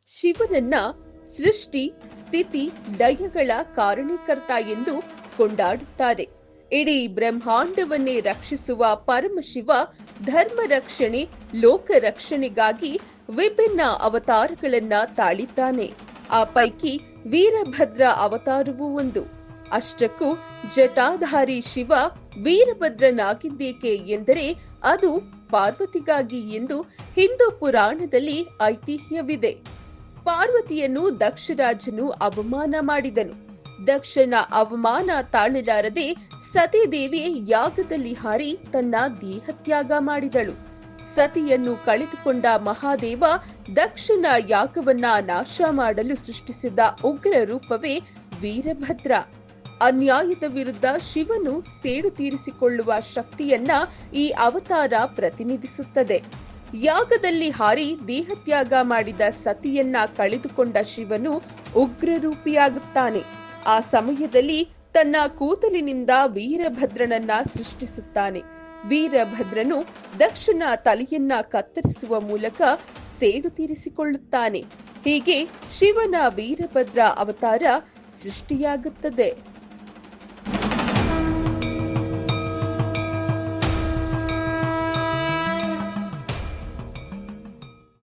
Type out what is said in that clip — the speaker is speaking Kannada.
ಶಿವನನ್ನ ಸೃಷ್ಟಿ ಸ್ಥಿತಿ ಲಯಗಳ ಕಾರಣೀಕರ್ತ ಎಂದು ಕೊಂಡಾಡುತ್ತಾರೆ. ಇಡೀ ಬ್ರಹ್ಮಾಂಡವನ್ನೇ ರಕ್ಷಿಸುವ ಪರಮಶಿವ ಧರ್ಮ ರಕ್ಷಣೆ, ಲೋಕ ರಕ್ಷಣೆಗಾಗಿ ವಿಭಿನ್ನ ಅವತಾರಗಳನ್ನ ತಾಳಿದ್ದಾನೆ. ಆ ಪೈಕಿ ವೀರಭದ್ರ ಅವತಾರವೂ ಒಂದು. ಅಷ್ಟಕ್ಕೂ ಜಟಾಧಾರಿ ಶಿವ ವೀರಭದ್ರನಾಗಿದ್ದೇಕೆ ಎಂದರೆ ಅದು ಪಾರ್ವತಿಗಾಗಿ ಎಂದು ಹಿಂದೂ ಪುರಾಣದಲ್ಲಿ ಐತಿಹ್ಯವಿದೆ. ಪಾರ್ವತಿಯನ್ನು ದಕ್ಷರಾಜನು ಅವಮಾನ ಮಾಡಿದನು. ದಕ್ಷನ ಅವಮಾನ ತಾಳಲಾರದೆ ಸತೀದೇವಿ ಯಾಗದಲ್ಲಿ ಹಾರಿ ತನ್ನ ದೇಹತ್ಯಾಗ ಮಾಡಿದಳು. ಸತಿಯನ್ನು ಕಳೆದುಕೊಂಡ ಮಹಾದೇವ ದಕ್ಷನ ಯಾಗವನ್ನ ನಾಶ ಮಾಡಲು ಸೃಷ್ಟಿಸಿದ ಉಗ್ರ ರೂಪವೇ ವೀರಭದ್ರ. ಅನ್ಯಾಯದ ವಿರುದ್ಧ ಶಿವನು ಸೇಡು ತೀರಿಸಿಕೊಳ್ಳುವ ಶಕ್ತಿಯನ್ನ ಈ ಅವತಾರ ಪ್ರತಿನಿಧಿಸುತ್ತದೆ. ಯಾಗದಲ್ಲಿ ಹಾರಿ ದೇಹತ್ಯಾಗ ಮಾಡಿದ ಸತಿಯನ್ನ ಕಳೆದುಕೊಂಡ ಶಿವನು ಉಗ್ರರೂಪಿಯಾಗುತ್ತಾನೆ. ಆ ಸಮಯದಲ್ಲಿ ತನ್ನ ಕೂದಲಿನಿಂದ ವೀರಭದ್ರನನ್ನ ಸೃಷ್ಟಿಸುತ್ತಾನೆ. ವೀರಭದ್ರನು ದಕ್ಷನ ತಲೆಯನ್ನ ಕತ್ತರಿಸುವ ಮೂಲಕ ಸೇಡು ತೀರಿಸಿಕೊಳ್ಳುತ್ತಾನೆ. ಹೀಗೆ ಶಿವನ ವೀರಭದ್ರ ಅವತಾರ ಸೃಷ್ಟಿಯಾಗುತ್ತದೆ.